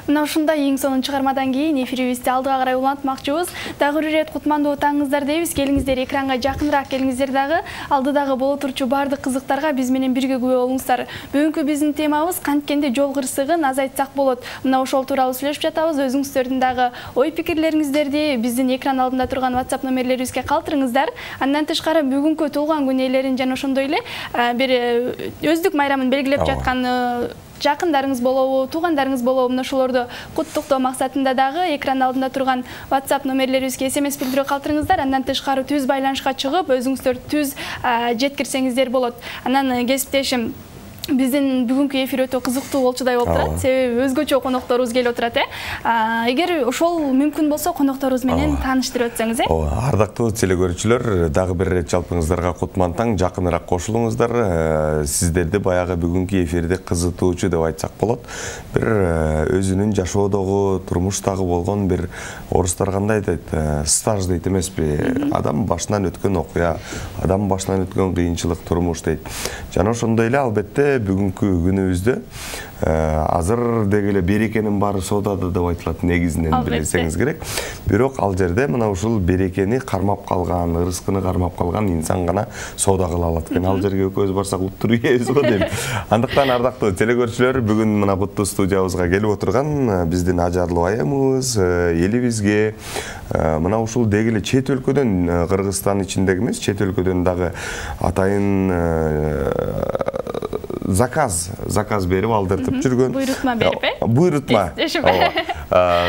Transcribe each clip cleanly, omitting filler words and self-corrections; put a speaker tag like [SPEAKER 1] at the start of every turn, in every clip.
[SPEAKER 1] Мына ушундай эң сонун чыгармадан кийин эфирибизди алдыга карай улантмакчыбыз. Дагы бир ирет кутмандуу отаңыңыздар дейбиз. Келиңиздер экранга жакыныраак келиңиздер дагы. Алдыдагы боло турчу бардык кызыктарга биз менен бирге күбө болуңуздар. Бүгүнкү биздин темабыз канткенде жол кырсыгын азайтсак болот. Мына ошол тууралуу сүйлөшүп жатабыз. Өзүңүздөрдүн дагы ой пикирлериңиздерди биздин экран алдында турган WhatsApp номерлерибизге калтырыңыздар. Андан тышкары бүгүнкү туулган күн ээлерин жана ошондой эле бир өздүк майрамын белгилеп жаткан жакындарыңыз болобу, туугандарыңыз болобу, мына ошолорду куттуктоо максатында дагы экран алдында турган WhatsApp номерлерибизге SMS билдирүү калтырыңыздар. Андан тышкары түз байланышка чыгып, өзүңүздөр түз жеткирсеңиздер болот. Анан кесиптешим биздин бүгүнкү эфир өтө кызыктуу болчудай болуп турат. Себеби өзгөчө конокторубуз келип отурат. Эгер ошол мүмкүн болсо конокторубуз менен тааныштырып өтсөңүз.
[SPEAKER 2] Ардактуу телекөрүүчүлөр, дагы бир ирет жалпыңыздарга кутман таң, жакыныраак кошулуңуздар. Сиздерди баягы бүгүнкү эфирде кызытуучу деп айтсак болот. Бир өзүнүн жашоодогу, турмуштагы болгон бир орустар кандай дейт, стаж дейт эмеспи? Адам башынан өткөн окуя, адам башынан өткөн кыйынчылык турмуш дейт. Жана ошондой эле албетте бүгүнкү күнүбүздө азыр деги эле берекенин баары соодада деп айтылат негизинен билсеңиз керек. Бирок ал жерде мына ушул берекени кармап калган, ырыскыны кармап калган инсан гана соода кыла алат экен. Ал жерге экөөбүз барсак уттур ийебиз го дейм. Андыктан ардактуу телекөрүүчүлөр, бүгүн мына буттуу студиябызга келип отурган биздин ажарлуу айымыбыз элибизге мына ушул деги эле чет өлкөдөн, Кыргызстан ичиндеги эмес, чет өлкөдөн дагы атайын заказ берип алдыртып жүргөн.
[SPEAKER 1] Буйрутма берип,
[SPEAKER 2] Буйрутма.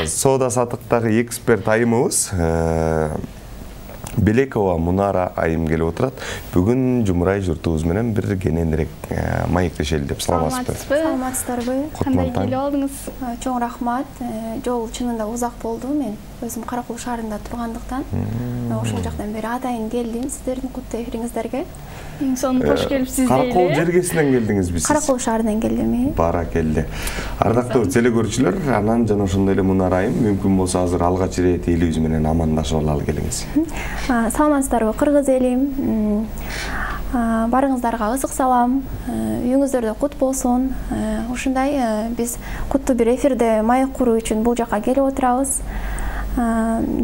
[SPEAKER 2] Соода сатыктагы эксперт айымыбыз Белекова Мунара айым келип отурат. Бүгүн Жумурай журтубуз менен бир кененирээк маектешели деп. Саламатсызбы?
[SPEAKER 3] Саламатсыздарбы?
[SPEAKER 1] Кандай келип алдыңыз?
[SPEAKER 3] Чоң рахмат. Жол чынында узак болду. Мен өзүм Каракол шаарында тургандыктан ошол жактан бери атайын келдим сиздердин куттуу эфириңиздерге.
[SPEAKER 1] Эң сонун кош келипсиз.
[SPEAKER 2] Каракол жергесинен келдиңизби сиз?
[SPEAKER 3] Каракол шаарынан келдим.
[SPEAKER 2] Баракелде. Ардактуу телекөрүүчүлөр, анан жана ошондой эле Мунара айым, мүмкүн болсо азыр алгач ирет элибиз менен амандашып алалы келиңиз.
[SPEAKER 3] Саламатсыздарбы, кыргыз элим. Барыңыздарга ысык салам. Үйүңүздөрдө кут болсун. Ушундай биз куттуу бир эфирде маек куруу үчүн бул жакка келип отурабыз.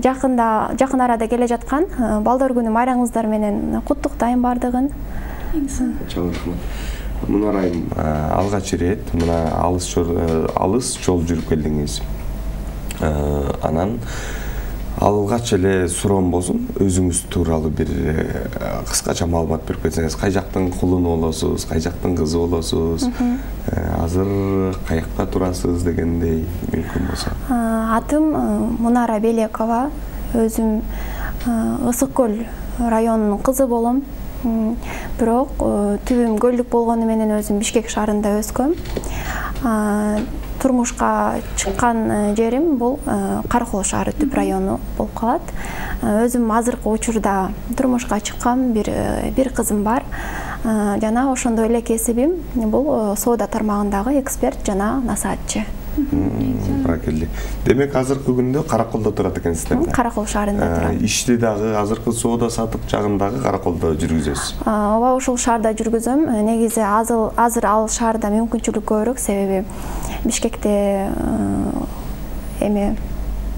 [SPEAKER 3] Жакын арада келе жаткан балдар күнү майрамыңыздар менен куттуктайм бардыгын.
[SPEAKER 2] Чоң рахмат. Мунара айым, алгач ирет мына алыс жол жүрүп келдиңиз. Анан алгач эле суроом болсун, өзүңүз тууралуу бир кыскача маалымат берип кетсеңиз, кай жактын кулуну болосуз, кай жактын кызы болосуз, азыр каякта турасыз дегендей мүмкүн болсо.
[SPEAKER 3] Атым Мунара Белекова, өзүм Ысык көл районунун кызы болом. Бирок түбүм көлдүк болгону менен өзүм Бишкек шаарында өскөм. Турмушка чыккан жерим бул Каракол шаары түп району болуп калат. Өзүм азыркы учурда турмушка чыккан бир кызым бар. Жана ошондой эле кесибим бул соода тармагындагы эксперт жана насаатчы.
[SPEAKER 2] Баракелде. Демек азыркы күндө Караколдо турат экенсиздер.
[SPEAKER 3] Каракол шаарында турам.
[SPEAKER 2] Ишти дагы азыркы соода сатык жагындагы Караколдо жүргүзөсүз.
[SPEAKER 3] Ооба, ушул шаарда жүргүзөм. Негизи азыр ал шаарда мүмкүнчүлүк көбүрөөк, себеби Бишкекте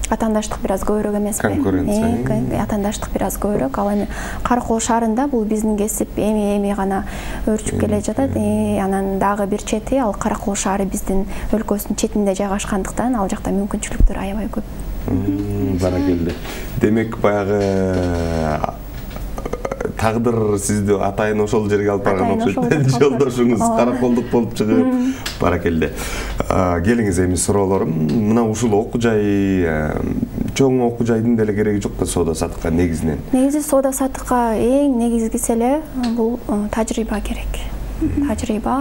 [SPEAKER 3] атаандаштык бир аз көбүрөөк эмеспи?
[SPEAKER 2] Конкуренция.
[SPEAKER 3] Атаандаштык бир аз көбүрөөк. Ал эми Каракол шаарында бул биздин кесип эми гана өрчүп келе жатат. Анан дагы бир чети, ал Каракол шаары биздин өлкөбүздүн четинде жайгашкандыктан ал жакта мүмкүнчүлүктөр аябай көп.
[SPEAKER 2] Баракелде. Демек баягы тагдыр сизди атайын ошол жерге алып барган окшойт. Жолдошуңуз Караколдук болуп чыгып. Баракелде. Келиңиз, эми суроолорум. Мына ушул окуу жай, чоң окуу жайдын деле кереги жок да соода сатыкка негизинен.
[SPEAKER 3] Негизи соода сатыкка эң негизгиси эле бул тажрыйба керек. Тажрыйба,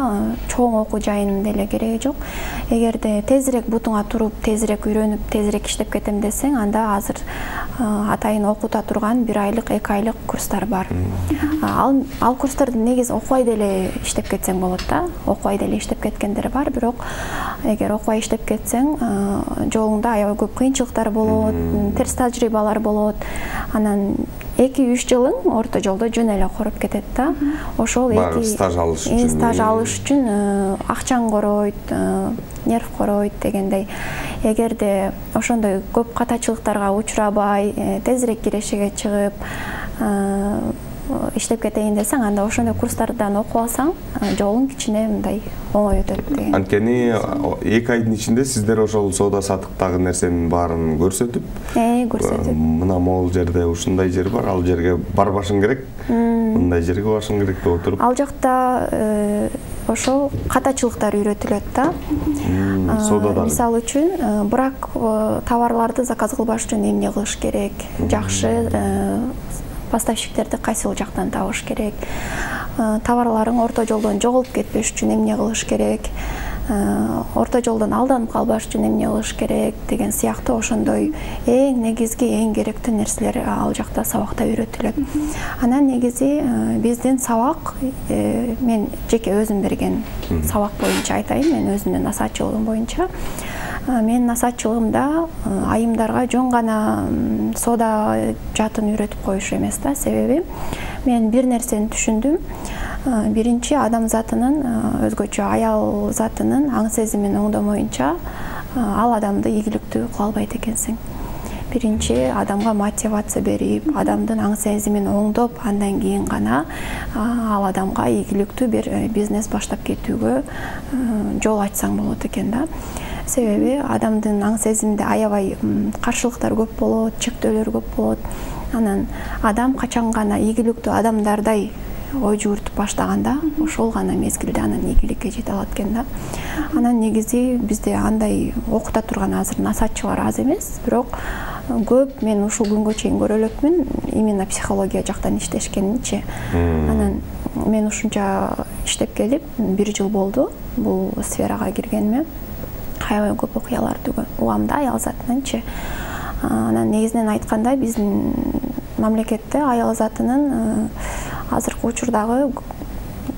[SPEAKER 3] чоң окуу жайынын деле кереги жок. Эгерде тезирээк бутуңа туруп, тезирээк үйрөнүп, тезирээк иштеп кетем десең, анда азыр атайын окута турган 1 айлык, 2 айлык курстар бар. Ал курстарды негизи окубай деле иштеп кетсең болот да. Окубай деле иштеп кеткендер бар, бирок эгер окубай иштеп кетсең, жолуңда аябай көп кыйынчылыктар болот, терс тажрыйбалар болот. Анан 2-3 жылың орто жолдо жөн эле короп кетет да. Ошол
[SPEAKER 2] стаж алыш
[SPEAKER 3] үчүн акчаң коройт, нерв коройт дегендей. Эгерде ошондой көп катачылыктарга учурабай, тезирээк кирешеге чыгып, иштеп кетейин десең, анда ошондой курстардан окуп алсаң, жолуң кичине мындай оңой өтөт деген.
[SPEAKER 2] Анткени 2 айдын ичинде сиздер ошол соода сатыктагы нерсенин баарын көрсөтүп, мына могул жерде ушундай жер бар, ал жерге барбашың керек, мындай жерге башың керек деп отуруп.
[SPEAKER 3] Ал жакта ошол катачылыктар үйрөтүлөт да. Мисалы үчүн, брак товарларды заказ кылбаш үчүн эмне кылыш керек, жакшы поставщиктерди кайсыл жактан табыш керек, товарларың орто жолдон жоголуп кетпеш үчүн эмне кылыш керек, орто жолдон алданып калбаш үчүн эмне кылыш керек деген сыяктуу ошондой эң негизги, эң керектүү нерселер ал жакта сабакта үйрөтүлөт. Анан негизи биздин сабак, мен жеке өзүм берген сабак боюнча айтайын, мен өзүмдүн насаатчылыгым боюнча. Мен насаатчылыгымда айымдарга жөн гана соода жатын үйрөтүп коюш эмес да, себеби мен бир нерсени түшүндүм. Биринчи, адам затынын, өзгөчө аял затынын аң сезимин оңдомоюнча ал адамды ийгиликтүү кыла албайт экенсиң. Биринчи, адамга мотивация берип, адамдын аң сезимин оңдоп, андан кийин гана ал адамга ийгиликтүү бир бизнес баштап кетүүгө жол ачсаң болот экен да. Себеби адамдын аң сезиминде аябай каршылыктар көп болот, чектөөлөр көп болот. Анан адам качан гана ийгиликтүү адамдардай ой жүгүртүп баштаганда, ошол гана мезгилде анан ийгиликке жете алат экен да. Анан негизи бизде андай окута турган азыр насаатчылар аз эмес, бирок көп мен ушул күнгө чейин көрө элекмин, именно психология жактан иштешкенинчи. Анан мен ушунча иштеп келип 1 жыл болду бул сферага киргениме. Аябай көп окуяларды угам да аял затынанчы. Анан негизинен айтканда биздин мамлекетте аял затынын азыркы учурдагы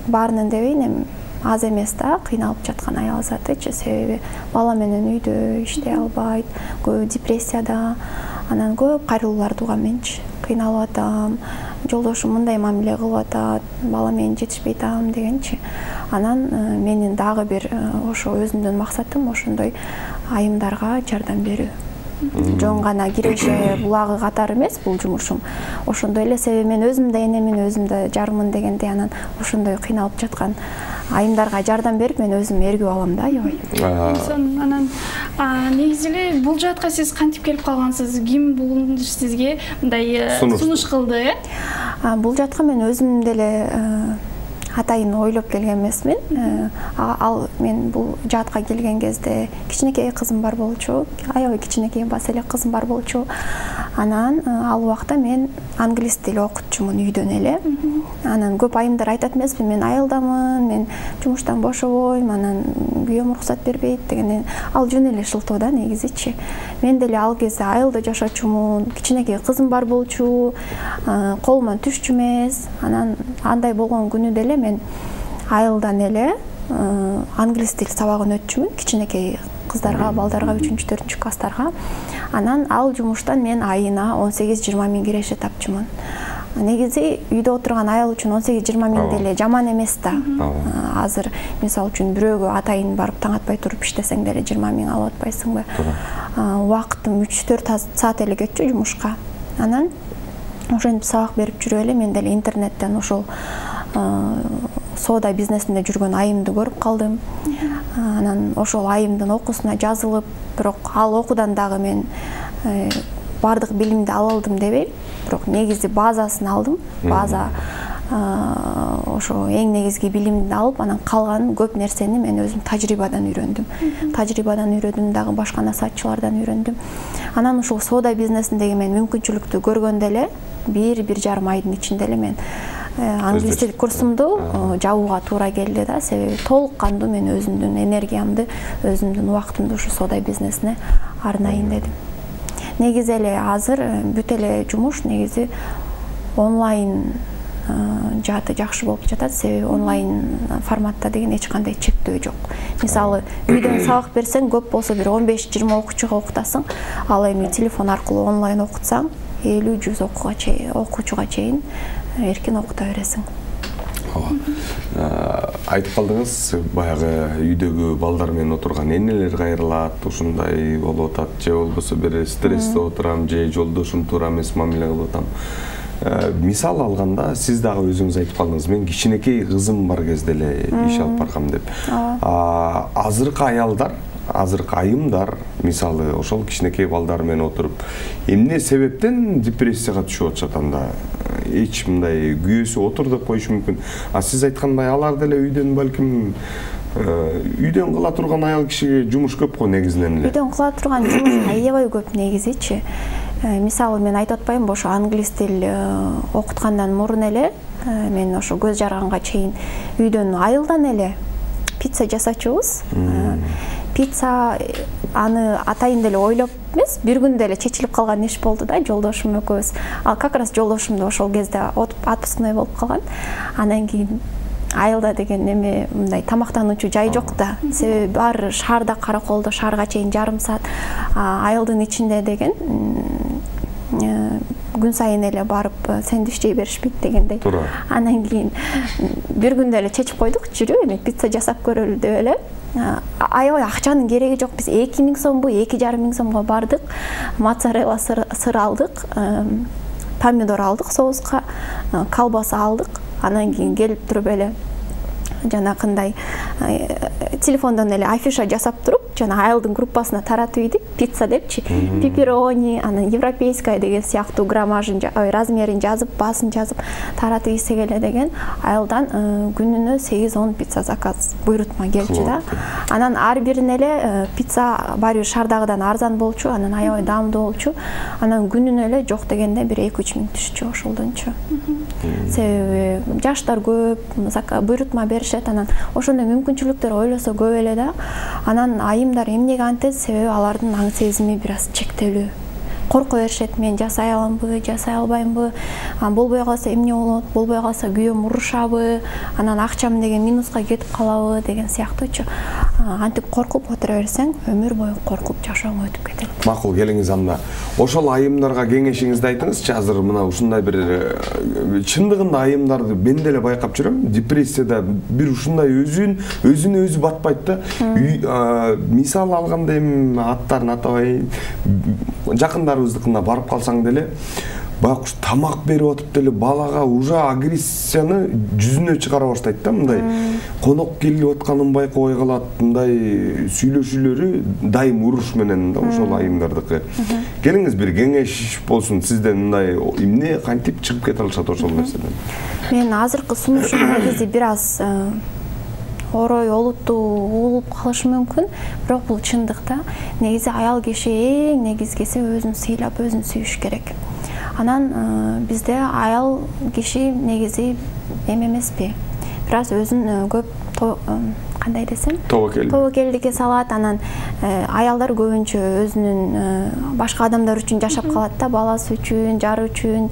[SPEAKER 3] баарынын дебейин, эми аз эмес да кыйналып жаткан аял затычы, себеби бала менен үйдө иштей албайт, көп депрессияда, анан көп кайрылууларды угам менчи. Кыйналып атам, жолдошум мындай мамиле кылып атат, бала менен жетишпей атам дегенчи. Анан менин дагы бир ошо өзүмдүн максатым ошондой айымдарга жардам берүү. Жон гана киреше булагы катары эмес бул жумушум. Ошондой эле, себеби мен өзүм да энемин, өзүм да жарымын дегендей, анан ошондой кыйналып жаткан айымдарга жардам берип, мен өзүм эргүү алам да, аябай.
[SPEAKER 1] Анан негизи эле бул жаатка сиз кантип келип калгансыз? Ким бул сизге мындай сунуш кылды?
[SPEAKER 3] Бул жаатка мен өзүм деле атайын ойлоп келген эмесмин. Ал мен бул жаатка келген кезде кичинекей кызым бар болчу, аябай кичинекей бас эле кызым бар болчу. Анан ал убакта мен англис тили окутчумун үйдөн эле. Анан көп айымдар айтат эмеспи, мен айылдамын, мен жумуштан бошобойм, анан күйөөм уруксат бербейт дегенден. Ал жөн эле шылтоо да негизичи. Мен деле ал кезде айылда жашачумун, кичинекей кызым бар болчу, колуман түшчү эмес. Анан андай болгон күнү деле мен айылдан эле англис тил сабагын өтчүмүн, кичинекей кыздарга, балдарга, 3-4 класстарга. Анан ал жумуштан мен айына 18-20 миң киреше тапчумун. Негизи үйдө отурган аял үчүн 18-20 миң деле жаман эмес да. Азыр мисалы үчүн бирөөгө атайын барып таң атпай туруп иштесең деле 20 миң алып атпайсыңбы? Убактым 3-4 саат эле кетчү жумушка. Анан ошентип сабак берип жүрүп эле мен деле интернеттен ошол соода бизнесинде жүргөн айымды көрүп калдым. Анан ошол айымдын окуусуна жазылып, бирок ал окуудан дагы мен бардык билимди ала алдым дебейм, бирок негизи базасын алдым. База ошо эң негизги билимди алып, анан калган көп нерсени мен өзүм тажрыйбадан үйрөндүм. Тажрыйбадан үйрөндүм, дагы башка насаатчылардан үйрөндүм. Анан ушул соода бизнесиндеги мен мүмкүнчүлүктү көргөндө эле 1-1,5 айдын ичинде эле мен англис тил курсумду жабууга туура келди да, себеби толук кандуу мен өзүмдүн энергиямды, өзүмдүн убактымды ушу соода бизнесине арнайын дедим. Негизи эле азыр бүт эле жумуш негизи онлайн жааты жакшы болуп жатат, себеби онлайн форматта деген эч кандай чектөө жок. Мисалы, үйдөн сабак берсең көп болсо бир 15-20 окуучуга окутасың, ал эми телефон аркылуу онлайн окутсаң 50-100 окуучуга чейин эркин окута бересиң.
[SPEAKER 2] Айтып калдыңыз, баягы үйдөгү балдар менен отурган энелер кайрылат, ушундай болуп атат, же болбосо бир стрессте отурам, же жолдошум туура эмес мамиле кылып атам. Мисал алганда, сиз дагы өзүңүз айтып калдыңыз, мен кичинекей кызым бар кезде эле иш алып баргам деп. Азыркы аялдар, азыркы айымдар, мисалы, ошол кичинекей балдар менен отуруп, эмне себептен депрессияга түшүп атышат анда? Эч мындай күйөөсү отур деп коюшу мүмкүн. Сиз айткандай, алар деле үйдөн балким үйдөн кыла турган аял кишиге жумуш көп го негизинен эле.
[SPEAKER 3] Үйдөн кыла турган жумуш аябай көп негизичи. Мисалы, мен айтып атпаймынбы, ошо англис тил окуткандан мурун эле мен ошо көз жарганга чейин үйдөн айылдан эле пицца жасачубуз. Пицца аны атайын деле ойлоп эмес, бир күндө эле чечилип калган иш болду да, жолдошум экөөбүз. Ал как раз жолдошум да ошол кезде отпускной болуп калган. Андан кийин айылда деген эме мындай тамактануучу жай жок да. Себеби баары шаарда, Караколдо, шаарга чейин жарым саат, айылдын ичинде деген күн сайын эле барып сэндвич жей беришпейт дегендей. Андан кийин бир күндө эле чечип койдук, жүрү эме пицца жасап көрөлү деп эле. Аябай акчанын кереги жок. Биз 2000 сомбу, 2500 сомго бардык. Моцарелла сыр алдык, помидор алдык соуска, колбаса алдык. Андан кийин келип туруп эле жанакындай телефондон эле афиша жасап туруп, жана айылдын группасына таратып ийдик, пицца депчи, пепперони, анан европейская деген сыяктуу граммажын, размерин жазып, баасын жазып таратып ийсек эле деген айылдан күнүнө 8-10 пицца заказ буйрутма келчү да. Анан ар бирин эле пицца баары шаардагыдан арзан болчу, анан аябай даамдуу болчу. Анан күнүнө эле жок дегенде 1-2-3 миң түшчү ошолдончу. Себеби жаштар көп, буйрутма беришет, анан ошондой мүмкүнчүлүктөр ойлосо көп эле да. Анан айымдар эмнеге антет, себеби алардын аң сезими бир аз чектелүү. Корко беришет, мен жасай аламбы, жасай албаймбы, болбой калса эмне болот, болбой калса күйөөм урушабы, анан акчам деген минуска кетип калабы деген сыяктуучу. Антип коркуп отура берсең, өмүр бою коркуп жашооң өтүп кетет.
[SPEAKER 2] Макул, келиңиз анда. Ошол айымдарга кеңешиңизди айтыңызчы. Азыр мына ушундай бир чындыгында айымдарды мен деле байкап жүрөм. Депрессияда бир ушундай өзүнө өзү батпайт да. Мисал алганда эми аттарын атабай, жакындарыбыздыкына барып калсаң деле, бак тамак берип атып деле балага уже агрессияны жүзүнө чыгара баштайт да, мындай конок келип атканын байкабай калат, мындай сүйлөшүүлөрү дайым уруш менен да ошол айымдардыкы. Келиңиз бир кеңеш болсун сизден, мындай эмне кантип чыгып кете алышат ошол нерседен?
[SPEAKER 3] Мен азыркы сунушум негизи бир аз орой олуттуу болуп калышы мүмкүн, бирок бул чындык да. Негизи аял киши эң негизгиси өзүн сыйлап, өзүн сүйүш керек. Анан бизде аял киши негизи эмеспи, бир аз өзүн көп кандай десем, тобокелдикке салат. Анан аялдар көбүнчө өзүнүн башка адамдар үчүн жашап калат да, баласы үчүн, жары үчүн,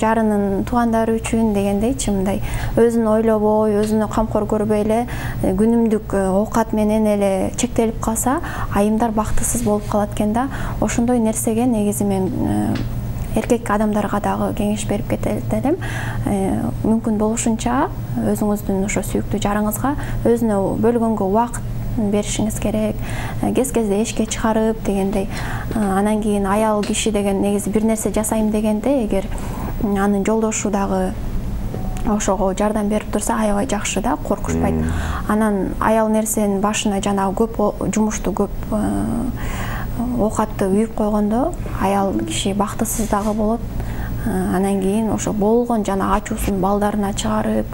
[SPEAKER 3] жарынын туугандары үчүн дегендейчи, мындай өзүн ойлобой, өзүнө камкор көрбөй эле күнүмдүк оокат менен эле чектелип калса, айымдар бактысыз болуп калат экен да. Ошондой нерсеге негизи мен эркек адамдарга дагы кеңеш берип кетет элем. Мүмкүн болушунча өзүңүздүн ошо сүйүктүү жарыңызга өзүнө бөлгөнгө убакыт беришиңиз керек. Кез-кезде эшикке чыгарып дегендей. Анан кийин аял киши деген негизи бир нерсе жасайм дегенде, эгер анын жолдошу дагы ошого жардам берип турса, аябай жакшы да, коркушпайт. Анан аял нерсенин башына жанагы көп жумушту, көп оокатты үйүп койгондо аял киши бактысыз дагы болот. Анан кийин ошо болгон жана ачуусун балдарына чыгарып,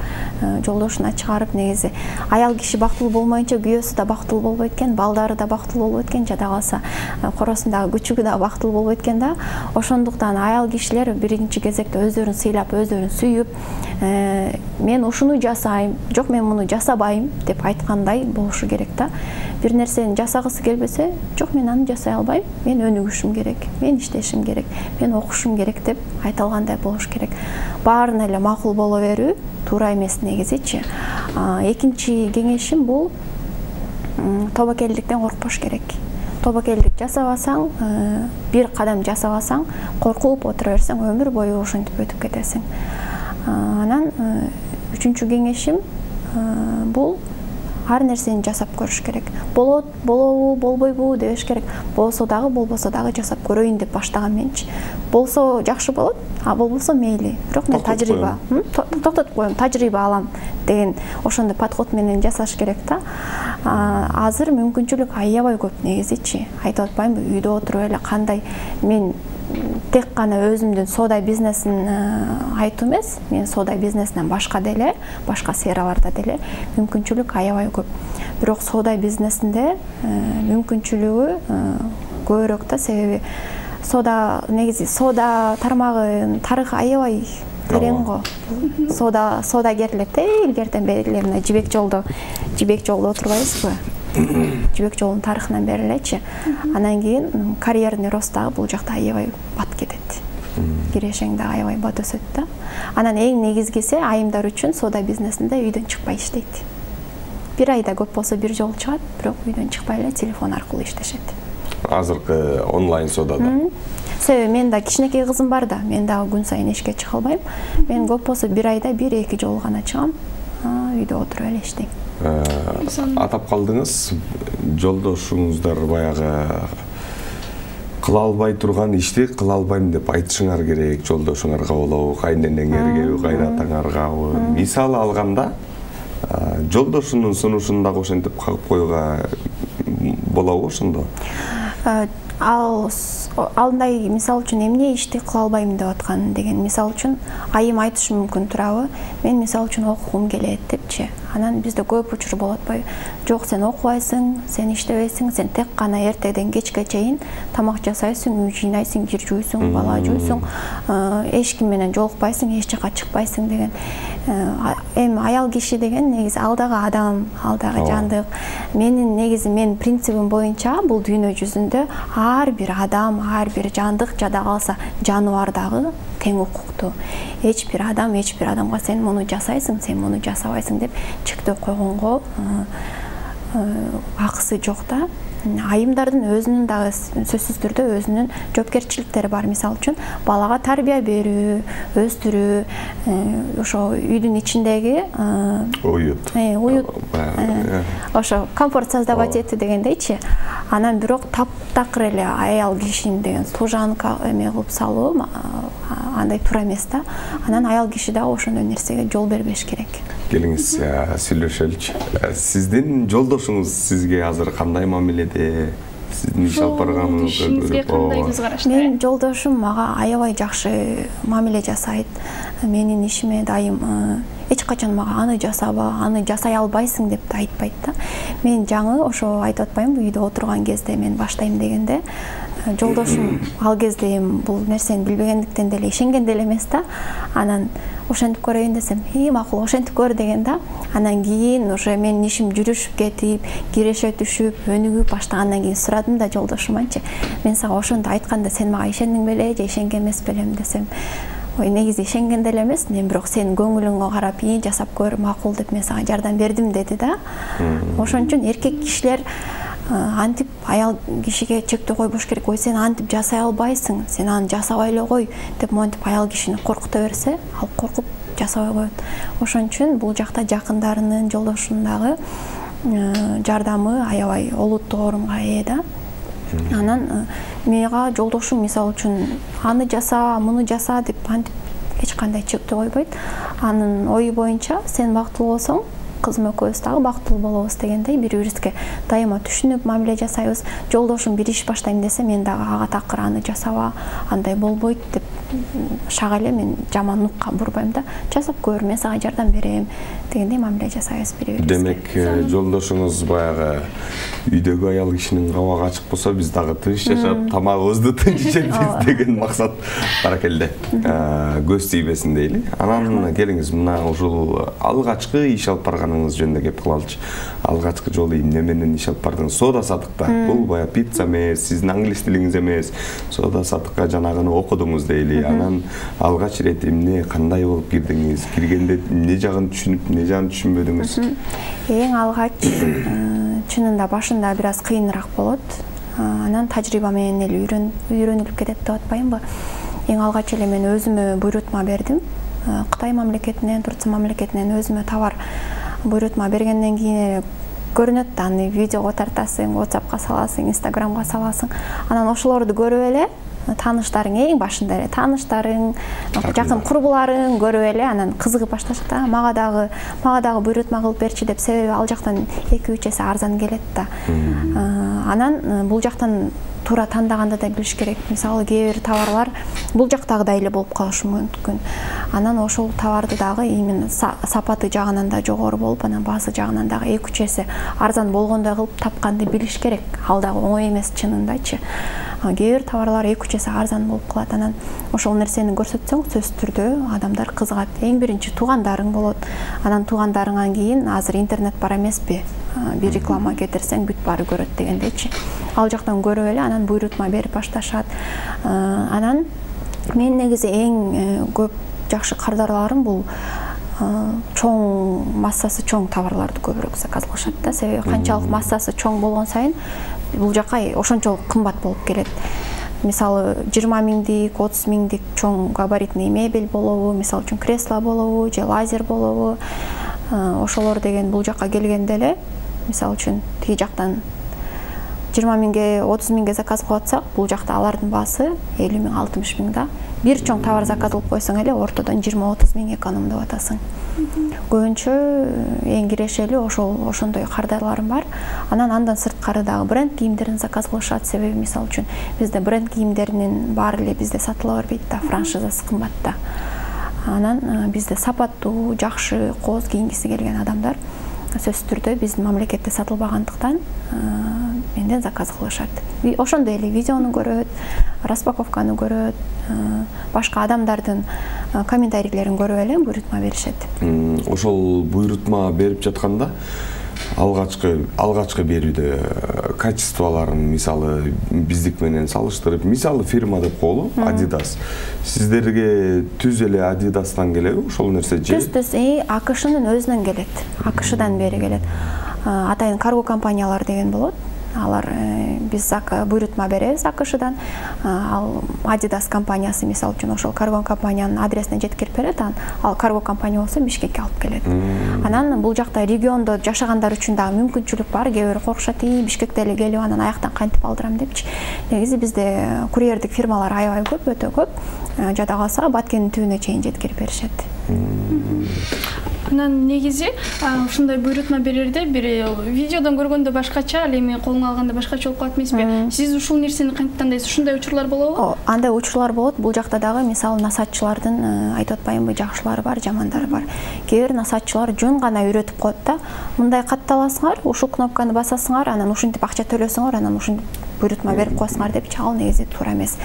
[SPEAKER 3] жолдошуна чыгарып, негизи аял киши бактылуу болмоюнча күйөөсү да бактылуу болбойт экен, балдары да бактылуу болбойт экен, жада калса коросундагы күчүгү да бактылуу болбойт экен да. Ошондуктан аял кишилер биринчи кезекте өздөрүн сыйлап, өздөрүн сүйүп, мен ушуну жасайм, жок мен муну жасабайм деп айткандай болушу керек да. Бир нерсени жасагысы келбесе, жок мен аны жасай албайм, мен өнүгүшүм керек, мен иштешим керек, мен окушум керек деп айталгандай болуш керек. Баарына эле макул боло берүү туура эмес негизичи. Экинчи кеңешим бул тобокелдиктен коркпош керек. тобокелдик жасабасаң, бир кадам жасабасаң, коркуп отура берсең, өмүр бою ошентип өтүп кетесиң. Анан үчүнчү кеңешим бул ар нерсени жасап көрүш керек. Болот, болобу, болбойбу дебеш керек. Болсо дагы, болбосо дагы жасап көрөйүн деп баштаган менчи. Болсо жакшы болот, а болбосо мейли. Бирок мен тажрыйба, токтотуп коем, тажрыйба алам деген ошондой подход менен жасаш керек да. Азыр мүмкүнчүлүк аябай көп негизичи. Айтып атпаймынбы, үйдө отуруп эле кандай мен тек гана өзүмдүн соода бизнесин айтуу эмес, мен соода бизнесинен башка деле, башка сфераларда деле мүмкүнчүлүк аябай көп. Бирок соода бизнесинде мүмкүнчүлүгү көбүрөөк да, себеби соода негизи соода тармагынын тарыхы аябай терең го. Соодагерлер илгертен бери мына жибек жолдо отурбайбызбы? Жибек жолунун тарыхынан бери элечи. Анан кийин карьерный рост дагы бул жакта аябай бат кетет. Кирешең дагы аябай бат өсөт да. Анан эң негизгиси айымдар үчүн соода бизнесинде үйдөн чыкпай иштейт. Бир айда көп болсо бир жолу чыгат, бирок үйдөн чыкпай эле телефон аркылуу иштешет.
[SPEAKER 2] Азыркы онлайн соодада.
[SPEAKER 3] Себеби мен да кичинекей кызым бар да, мен дагы күн сайын эшикке чыга албайм. Мен көп болсо бир айда 1-2 жолу гана чыгам. Үйдө отуруп эле иштейм.
[SPEAKER 2] Атап калдыңыз, жолдошуңуздар баягы кыла албай турган ишти кыла албайм деп айтышыңар керек, жолдошуңарга болобу, кайненеңерге, кайнатаңаргабы. Мисалы алганда, жолдошунун сунушун дагы ошентип кагып коюуга болобу ошондо? Алындай мисал үчүн эмне ишти кыла албайм деп аткан деген мисал үчүн айым айтышы мүмкүн турабы, мен мисал үчүн окугум келет депчи. Анан бизде көп учур болот атпайбы? Жок, сен окубайсың, сен иштебейсиң, сен тек гана эртеден кечке чейин тамак жасайсың, үй жыйнайсың, кир жууйсуң, бала жууйсуң, эч ким менен жолукпайсың, эч жака чыкпайсың деген. Эми аял киши деген негизи алдагы адам, алдагы жандык. Менин негизи мен принцибим боюнча бул дүйнө жүзүндө ар бир адам, ар бир жандык, жада калса жаныбар дагы тең укуктуу. Эч бир адамга сен муну жасайсың, сен муну жасабайсың деп чектөө койгонго акысы жок да. Айымдардын өзүнүн дагы сөзсүз түрдө өзүнүн жоопкерчиликтери бар. Мисалы үчүн балага тарбия берүү, өстүрүү, ошо үйдүн ичиндеги уют, ошо комфорт создавать этүү дегендейчи. Анан бирок таптакыр эле аял кишини деген служанка эме кылып салуу андай туура эмес да. Анан аял киши дагы ошондой нерсеге жол бербеш керек. Келиңиз сүйлөшөлүчү. Сиздин жолдошуңуз сизге азыр кандай мамиледе? Сиздин иш алып барганыңызга
[SPEAKER 1] ишиңизге кандай көз карашта?
[SPEAKER 3] Менин жолдошум мага аябай жакшы мамиле жасайт. Менин ишиме дайым эч качан мага аны жасаба, аны жасай албайсың деп да айтпайт да. Мен жаңы ошо айтып атпаймынбы, үйдө отурган кезде мен баштайм дегенде, жолдошум ал кезде бул нерсени билбегендиктен деле ишенген деле эмес да. Анан ошентип көрөйүн десем, макул ошентип көр деген да. Анан кийин уже менин ишим жүрүшүп кетип, киреше түшүп, өнүгүп баштагандан кийин сурадым да жолдошуманчы, мен сага ошондо айтканда сен мага ишендиң беле же ишенген эмес белем десем, ой негизи ишенген деле эмес, мен бирок сенин көңүлүңгө карап жасап көр, макул деп мен сага жардам бердим деди да. Ошон үчүн эркек кишилер антип аял кишиге чектөө койбош керек. Ой сен антип жасай албайсың, сен аны жасабай эле кой деп монтип аял кишини коркута берсе, ал коркуп жасабай коет. Ошон үчүн бул жакта жакындарынын, жолдошунун дагы жардамы аябай олуттуу орунга ээ да. Анан мага жолдошум мисалы үчүн аны жаса, муну жаса деп антип эч кандай чектөө койбойт. Анын ою боюнча сен бактылуу болсоң, кызым экөөбүз дагы бактылуу болобуз дегендей бири-бирибизге дайыма түшүнүп мамиле жасайбыз. Жолдошум бир иш баштайм десе, мен дагы ага такыр аны жасаба, андай болбойт деп шага эле мен жаман нукка бурбайм да. Жасап көр, мен сага жардам берем дегендей мамиле жасайбыз бири-бирибизге.
[SPEAKER 2] Демек, жолдошуңуз баягы үйдөгү аял кишинин кабагы ачык болсо, биз дагы тынч жашап, тамагыбызды тынч ичебиз деген максат бар экенде. Көз тийбесин дейли. Анан келиңиз, мына ушул алгачкы иш алып барганыңыз жөнүндө кеп кылалычы. Алгачкы жолу эмне менен иш алып бардыңыз? Соода сатыкта. Бул бая пицца эмес, сиздин англис тилиңиз эмес. Соода сатыкка жанагыны окудуңуз дейли. Анан алгач ирет эмне, кандай болуп кирдиңиз? Киргенде эмне жагын түшүнүп, эмне жагын түшүнбөдүңүз?
[SPEAKER 3] Эң алгач чынында башында бир аз кыйыныраак болот. анан тажрыйба менен эле үйрөнүлүп кетет деп атпаймынбы. Эң алгач эле мен өзүмө буйрутма бердим. Кытай мамлекетинен, Турция мамлекетинен өзүмө товар буйрутма бергенден кийин көрүнөт да, аны видеого тартасың, WhatsAppка саласың, Instagramга саласың. Анан ошолорду көрүп эле тааныштарың, эң башында эле тааныштарың, жакын курбуларың көрүп эле анан кызыгып башташат. Мага дагы буйрутма кылып берчи деп, себеби ал жактан 2-3 эсе арзан келет да. Анан бул жактан туура тандаганда да билиш керек. Мисалы кээ бир товарлар бул жактагыдай эле болуп калышы мүмкүн. Анан ошол товарды дагы именно сапаты жагынан да жогору болуп, анан баасы жагынан дагы 2-3 эсе арзан болгондой кылып тапканды билиш керек. Ал дагы оңой эмес чынындачы. Кээ бир товарлар 2-3 эсе арзан болуп калат. Анан ошол нерсени көрсөтсөң, сөзсүз түрдө адамдар кызыгат. Эң биринчи туугандарың болот. Анан туугандарыңан кийин азыр интернет бар эмеспи? Бир реклама кетирсең бүт баары көрөт дегендейчи. Ал жактан көрүп эле анан буйрутма берип башташат. Анан мен негизи эң көп жакшы кардарларым бул чоң массасы чоң товарларды көбүрөөк заказ кылышат да. Себеби канчалык массасы чоң болгон сайын бул жака ошончолук кымбат болуп келет. Мисалы 20 миңдик, 30 миңдик чоң габаритный мебель болобу, мисалы үчүн кресло болобу, же лазер болобу. Ошолор деген бул жака келгенде эле, мисалы үчүн тиги жактан 20 миңге, 30 миңге заказ кылып атсак, бул жакта алардын баасы 50 миң, 60 миң да. Бир чоң товар заказ кылып койсоң эле ортодон 20-30 миң экономдоп атасың. Көбүнчө эң кирешели ошондой кардарларым бар. Андан сырткары дагы бренд кийимдерин заказ кылышат. Себеби мисалы үчүн бизде бренд кийимдеринин баары эле бизде сатыла бербейт да, франшизасы кымбатта. Анан бизде сапаттуу, жакшы кооз кийингиси келген адамдар сөзсүз түрдө биздин мамлекетте сатылбагандыктан менден заказ кылышат. Ошондой эле видеону көрөт, распаковканы көрөт, башка адамдардын комментарийлерин көрүп эле буйрутма беришет.
[SPEAKER 2] Ошол буйрутма берип жатканда алгачкы берүүдө качестволорун мисалы биздик менен салыштырып, мисалы фирма деп коелу, Adidas. Сиздерге түз эле Adidas'тан келеби ошол нерсе же?
[SPEAKER 3] Түз АКШнын өзүнөн келет. АКШдан бери келет. Атайын карго компаниялар деген болот. Алар биз буйрутма беребиз АКШдан. Ал Adidas компаниясы мисалы үчүн ошол карго компаниянын адресине жеткирип берет. Ал карго компания болсо Бишкекке алып келет. Анан бул жакта региондо жашагандар үчүн дагы мүмкүнчүлүк бар. Кээ бир коркушат, Бишкекте эле келип анан аяктан кантип алдырам депчи. Негизи бизде курьердик фирмалар аябай көп, өтө көп. Жада калса Баткендин түбүнө чейин жеткирип беришет.
[SPEAKER 1] Анан негизи ушундай буйрутма берерде бир видеодон көргөндө башкача, ал эми колуңа алганда башкача болуп калат эмеспи? Сиз ушул нерсени кантип тандайсыз? Ушундай учурлар болобу?
[SPEAKER 3] Андай учурлар болот. Бул жакта дагы мисалы насатчылардын айтып атпаймынбы, жакшылары бар, жамандары бар. Кээ бир насатчылар жөн гана үйрөтүп коет да. Мындай катталасыңар, ушул кнопканы басасыңар, анан ушинтип акча төлөсөңөр, анан ушинтип буйрутма берип коесуңар депчи. Ал негизи туура эмес.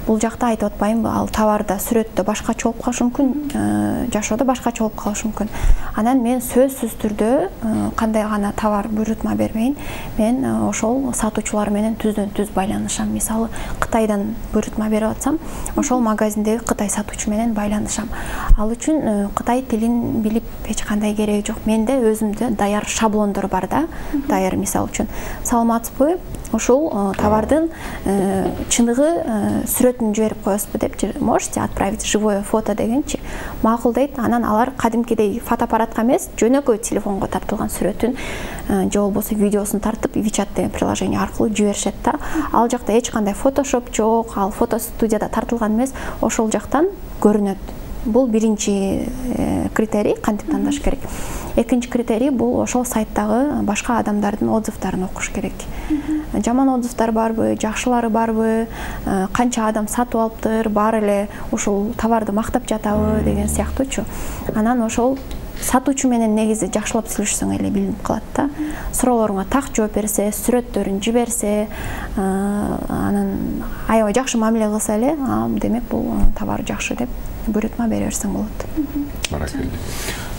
[SPEAKER 3] Бул жакта айтып атпаймынбы, ал товарда сүрөттө башкача болуп калышы мүмкүн, жашоодо башкача болуп калышы мүмкүн. Анан мен сөзсүз түрдө кандай гана товар буйрутма бербейин, мен ошол сатуучулар менен түздөн түз байланышам. Мисалы Кытайдан буйрутма берип атсам, ошол магазиндеги Кытай сатуучу менен байланышам. Ал үчүн Кытай тилин билип эч кандай кереги жок. Менде өзүмдө даяр шаблондор бар да. Даяр мисалы үчүн саламатсызбы? Ошол товардын чыныгы сүрөтүн жиберип коесузбу деп, можете отправить живое фото дегенчи. Макул дейт. Анан алар кадимкидей фотоаппаратка эмес, жөнөкөй телефонго тартылган сүрөтүн же болбосо видеосун тартып WeChat деген приложение аркылуу жиберишет да. Ал жакта эч кандай фотошоп жок, ал фото студияда тартылган эмес, ошол жактан көрүнөт. Бул биринчи критерий, кантип тандаш керек. Экинчи критерий бул ошол сайттагы башка адамдардын отзывдарын окуш керек. Жаман отзывдар барбы, жакшылары барбы, канча адам сатып алыптыр, баары эле ушул товарды мактап жатабы деген сыяктуучу. Анан ошол сатуучу менен негизи жакшылап сүйлөшсөң эле билинип калат да. Суроолоруңа так жооп берсе, сүрөттөрүн жиберсе, анан аябай жакшы мамиле кылса эле, демек бул товар жакшы деп буйрутма бере берсең болот.
[SPEAKER 2] Баракелде.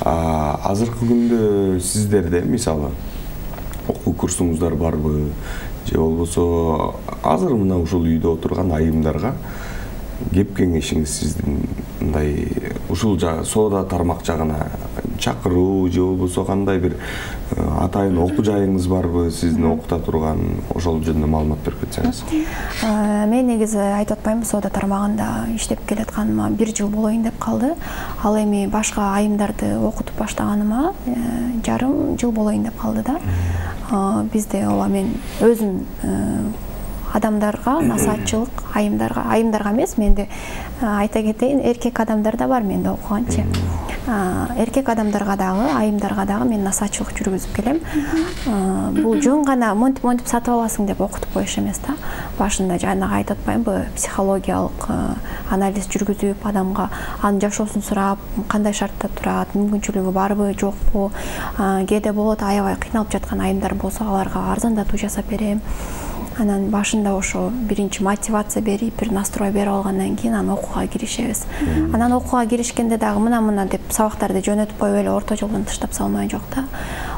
[SPEAKER 2] Азыркы күндө сиздерде мисалы окуу курсуңуздар барбы, же болбосо азыр мына ушул үйдө отурган айымдарга кеп кеңешиңиз сиздин мындай ушул соода тармак жагына чакыруу же болбосо кандай бир атайын окуу жайыңыз барбы сизди окута турган, ошол жөнүндө маалымат берип кетсеңиз?
[SPEAKER 3] Мен негизи айтып атпаймынбы, соода тармагында иштеп келатканыма 1 жыл болоюн деп калды. Ал эми башка айымдарды окутуп баштаганыма жарым жыл болоюн деп калды да. Бизде ооба мен өзүм адамдарга насаатчылык, айымдарга эмес, менде айта кетейин, эркек адамдар да бар менде окуганчы. Эркек адамдарга дагы, айымдарга дагы мен насаатчылык жүргүзүп келем. Бул жөн гана монтип сатып аласың деп окутуп коюш эмес да. Башында жанагы айтып атпаймынбы, психологиялык анализ жүргүзүп, адамга анын жашоосун сурап, кандай шартта турат, мүмкүнчүлүгү барбы, жокпу, кээде болот аябай кыйналып жаткан айымдар болсо, аларга арзандатуу жасап берем. Анан башында ошо биринчи мотивация берип, бир настрой берип алгандан кийин анан окууга киришебиз. Анан окууга киришкенде дагы мына деп сабактарды жөнөтүп коюп эле орто жолдон таштап салмай жок да.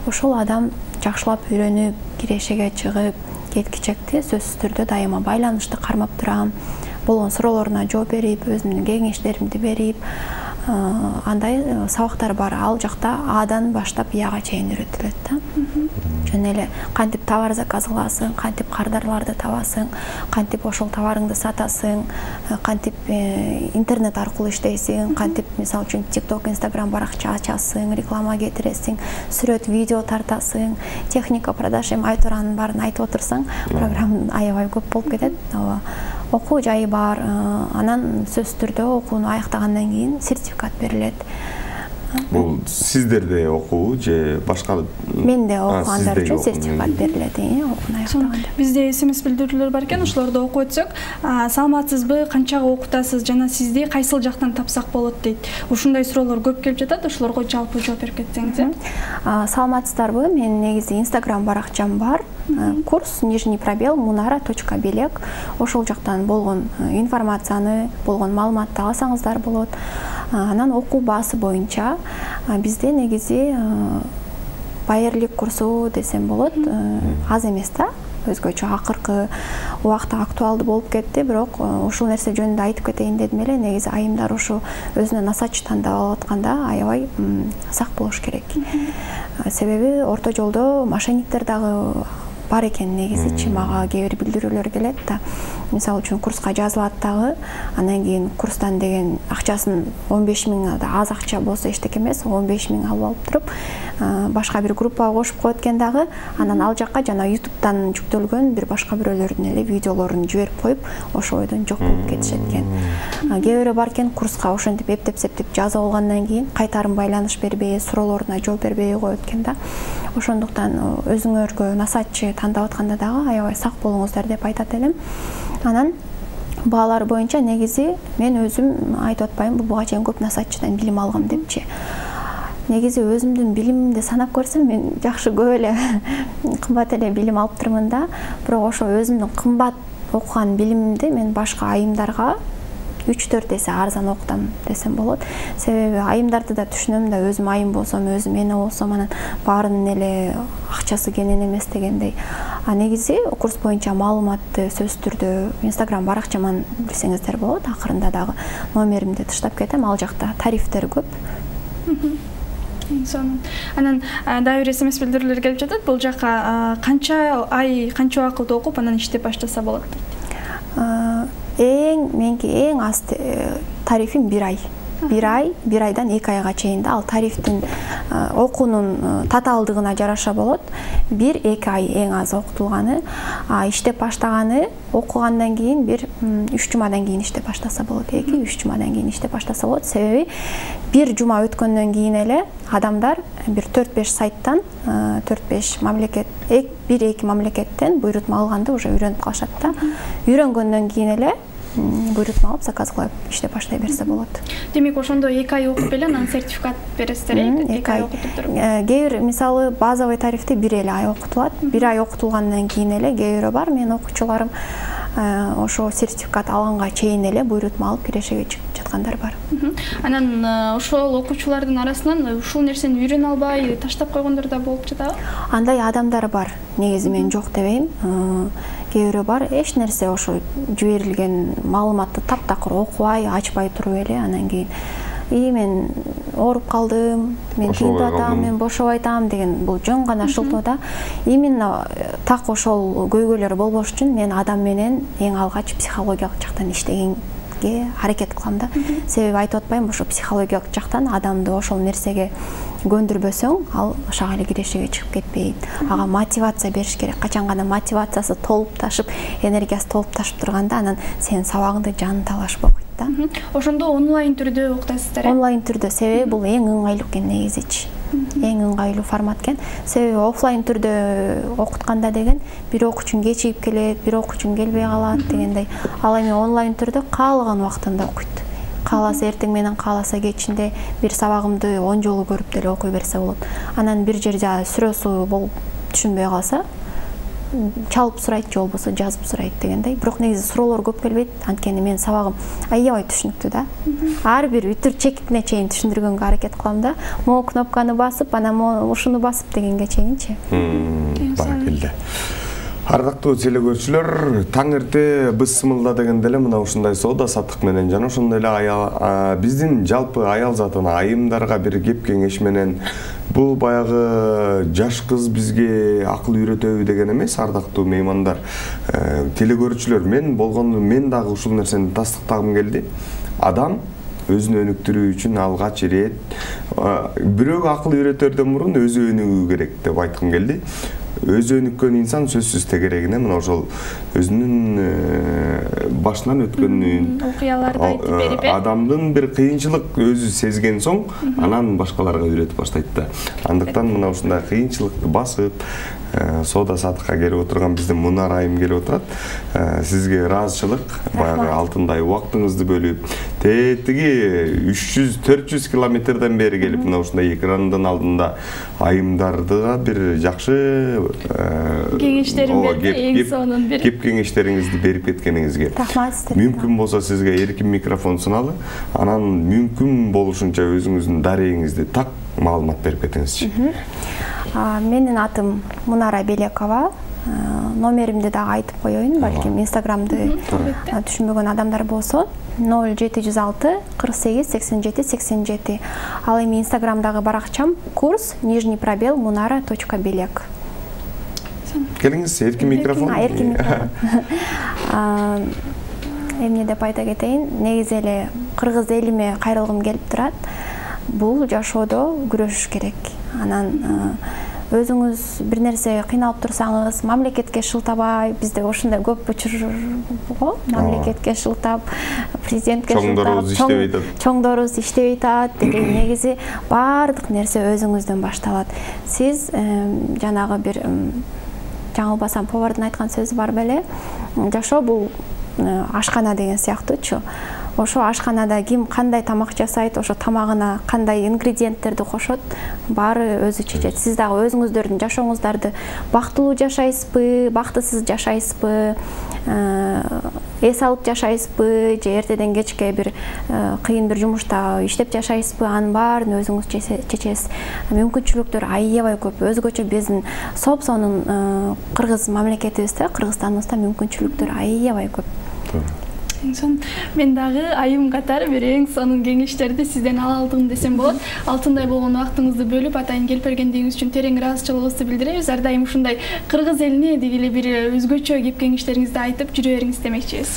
[SPEAKER 3] Ошол адам жакшылап үйрөнүп, кирешеге чыгып, кеткичекти сөзсүз түрдө дайыма байланышты кармап турам. Болгон суроолоруна жооп берип, өзүмдүн кеңештеримди берип, андай сабактар бар. Ал жакта Адан баштап Яга чейин үйрөтүлөт да. Жөн эле кантип товар заказ кыласың, кантип кардарларды табасың, кантип ошол товарыңды сатасың, кантип интернет аркылуу иштейсиң, кантип мисалы үчүн TikTok, Instagram баракча ачасың, реклама кетиресиң, сүрөт, видео тартасың, техника, продаж, айтуранын баарын айтып отурсаң, программа аябай көп болуп кетет. Окуу жайы бар, анан сөзсүз түрдө окууну аяктагандан кийин сертификат берилет.
[SPEAKER 2] Бул сиздерде окуу же башка?
[SPEAKER 3] Менде окугандар үчүн сертификат берилет, окууну аяктаганда.
[SPEAKER 1] Бизде SMS билдирүүлөр бар экен, ошолорду окуп өтсөк, саламатсызбы, канчага окутасыз жана сизди кайсыл жактан тапсак болот дейт. Ушундай суроолор көп келип жатат, ошолорго жалпы жооп берип кетсеңиз.
[SPEAKER 3] Саламатсыздарбы? Мен негизи Instagram баракчам бар. Курс _munara.белек. Ошол жактан болгон информацияны, болгон маалыматты алсаңыздар болот. Анан окуу баасы боюнча бизде негизи байырлык курсу десем болот, аз эмес да. Өзгөчө акыркы убакта актуалдуу болуп кетти, бирок ушул нерсе жөнүндө айтып кетейин дедим эле. Негизи айымдар ушу өзүнө насаатчы тандап алып атканда аябай сак болуш керек. Себеби орто жолдо мошенниктер дагы бар экен негизичи. Мага кээ бир билдирүүлөр келет да. Мисалы үчүн курска жазылат дагы, анан кийин курстан деген акчасын 15 000 аз акча болсо эчтеке эмес, 15 000 алып алып туруп, башка бир группага кошуп коет экен дагы, анан ал жакка жана YouTube'дан жүктөлгөн бир башка бирөөлөрдүн эле видеолорун жиберип коюп, ошол ойдон жок болуп кетишет экен. Кээ бирөө бар экен, курска ошентип эптеп-септеп жазып алгандан кийин кайтарым байланыш бербей, суроолоруна жооп бербей коет экен да. Ошондуктан өзүңөргө насаатчы тандап атканда дагы аябай сак болуңуздар деп айтат элем. Анан баалар боюнча негизи мен өзүм айтып атпаймынбы, буга чейин көп насаатчыдан билим алгам депчи. Негизи өзүмдүн билимимди санап көрсөм, мен жакшы көп эле кымбат эле билим алып турмун да. Бирок ошо өзүмдүн кымбат окуган билимимди мен башка айымдарга 3-4 эсе арзан окутам десем болот. Себеби айымдарды да түшүнөм да, өзүм айым болсом, өзүм эне болсом, анан баарынын эле акчасы кенен эмес дегендей. Негизи курс боюнча маалыматты сөзсүз түрдө Instagram баракчаман билсеңиздер болот. Акырында дагы номеримди таштап кетем, ал жакта тарифтер көп.
[SPEAKER 1] Анан дагы бир SMS билдирүүлөр келип жатат. Бул жакка канча убакыт окуп анан иштеп баштаса болот дейт.
[SPEAKER 3] Меники эң аз тарифим 1 ай. 1 айдан 2 айга чейин да. Ал тарифтин окуунун татаалдыгына жараша болот. 1-2 ай эң аз окутулганы, иштеп баштаганы окугандан кийин бир 3 жумадан кийин иштеп баштаса болот. 2-3 жумадан кийин иштеп баштаса болот. Себеби бир жума өткөндөн кийин эле адамдар бир 4-5 сайттан, 4-5 мамлекет, 1-2 мамлекеттен буйрутма алганды уже үйрөнүп калышат да. Үйрөнгөндөн кийин эле буйрутма алып заказ кылып иштеп баштай берсе болот.
[SPEAKER 1] Демек ошондо 2 ай окуп эле анан сертификат бересиздер, 2 ай окутуп туруп.
[SPEAKER 3] Кээ бир мисалы базовый тарифте 1 эле ай окутулат. 1 ай окутулгандан кийин эле кээ бирөө бар, менин окуучуларым ошо сертификат алганга чейин эле буйрутма алып кирешеге чыгып жаткандар бар.
[SPEAKER 1] Анан ошол окуучулардын арасынан ушул нерсени үйрөнө албай таштап койгондор да болуп жатабы?
[SPEAKER 3] Андай адамдар бар. Негизи мен жок дебейм. Кээ бирөө бар, эч нерсе ошо жиберилген маалыматты таптакыр окубай, ачпай туруп эле, анан кийин мен ооруп калдым, мен кийинип атам, мен бошоп айтам деген бул жөн гана шылтоо да. Именно так ошол көйгөйлөр болбош үчүн мен адам менен эң алгач психологиялык жактан иштегенге аракет кылам да. Себеби айтып атпайм, ошо психологиялык жактан адамды ошол нерсеге көндүрбөсөң, ал ошого эле кирешеге чыгып кетпейт. Ага мотивация бериш керек. Качан гана мотивациясы толуп ташып, энергиясы толуп ташып турганда, анан сенин сабагыңды жаны талашып окуйт да.
[SPEAKER 1] Ошондо онлайн түрдө окутасыздар.
[SPEAKER 3] Онлайн түрдө, себеби бул эң ыңгайлуу экен негизичи. Эң ыңгайлуу формат экен. Себеби офлайн түрдө окутканда деген бир окуучун кечигип келет, бир окуучун келбей калат дегендей. Ал эми онлайн түрдө каалаган убактында окуйт. Кааласа эртең менен, кааласа кечинде бир сабагымды 10 жолу көрүп деле окуй берсе болот. Анан бир жерде сүрөсү болуп түшүнбөй калса, чалып сурайт же болбосо жазып сурайт дегендей. Бирок негизи суроолор көп келбейт, анткени менин сабагым аябай түшүнүктүү да. Ар бир үтүр чекитине чейин түшүндүргөнгө аракет кылам да. Могу кнопканы басып, анан ушуну басып дегенге чейинчи.
[SPEAKER 2] Баракелде. Ардактуу телекөрүүчүлөр, таң эрте бысмылда дегенде эле мына ушундай соода саттык менен жана ошондой эле биздин жалпы аял затына, айымдарга бир кеп кеңеш менен бул баягы жаш кыз бизге акыл үйрөтөбү деген эмес, ардактуу меймандар, телекөрүүчүлөр, мен дагы ушул нерсени тастыктагым келди. Адам өзүн өнүктүрүү үчүн алгач ирет бирөөгө акыл үйрөтөрдөн мурун өзү өнүгүү керек деп айткым келди. Өзү өнүккөн инсан сөзсүз тегерегине мына ошол өзүнүн башынан өткөнүн,
[SPEAKER 1] окуяларды айтып берип,
[SPEAKER 2] адамдын бир кыйынчылык өзү сезген соң, анан башкаларга үйрөтүп баштайт да. Андыктан мына ушундай кыйынчылыкты басып, соода саттыкка келип отурган биздин Мунар айым келип отурат. Сизге ыраазычылык, баягы алтындай убактыңызды бөлүп, тетиги 300-400 километрден бери келип мына ушундай экрандын алдында айымдарга бир жакшы
[SPEAKER 1] кеңештерин берди, эң сонун бир
[SPEAKER 2] кеп кеңештериңизди берип кеткениңизге
[SPEAKER 3] рахмат.
[SPEAKER 2] Мүмкүн болсо сизге эркин микрофон суналы, анан мүмкүн болушунча өзүңүздүн дарегиңизди так маалымат берип кетиңизчи.
[SPEAKER 3] Менин атым Мунара Белекова. Номеримди дагы айтып коеюн, балким Инстаграмды түшүнбөгөн адамдар болсо, 0706 48 87 87. Ал эми Инстаграмдагы баракчам курс _munara.belek.
[SPEAKER 2] Келиңиз, эркин микрофон.
[SPEAKER 3] Эркин микрофон. Эмне деп айта кетейин, негизи эле кыргыз элиме кайрылгым келип турат. Бул жашоодо күрөшүш керек. Анан өзүңүз бир нерсе кыйналып турсаңыз, мамлекетке шылтабай, бизде ошондой көп учур го, мамлекетке шылтап, президентке шылтап, чоңдорубуз иштебей атат деген негизи баардык нерсе өзүңүздөн башталат. Сиз жанагы бир жаңылбасам повардын айткан сөзү бар беле, жашоо бул ашкана деген сыяктуучу. Ошо ашканада ким кандай тамак жасайт, ошо тамагына кандай ингредиенттерди кошот, баары өзү чечет. Сиз дагы өзүңүздөрдүн жашооңуздарды бактылуу жашайсызбы, бактысыз жашайсызбы, эс алып жашайсызбы, же эртеден кечке бир кыйын бир жумушта иштеп жашайсызбы, анын баарын өзүңүз чечесиз. Мүмкүнчүлүктөр аябай көп. Өзгөчө биздин соп-сонун кыргыз мамлекетибизде, Кыргызстаныбызда мүмкүнчүлүктөр аябай көп.
[SPEAKER 1] Мен дагы айым катары бир эң сонун кеңештерди сизден ала алдым десем болот. Алтындай болгон убактыңызды бөлүп атайын келип бергендигиңиз үчүн терең ыраазычылыгыбызды билдиребиз. Ар дайым ушундай кыргыз элине деги эле бир өзгөчө кеп кеңештериңизди айтып жүрө бериңиз демекчибиз.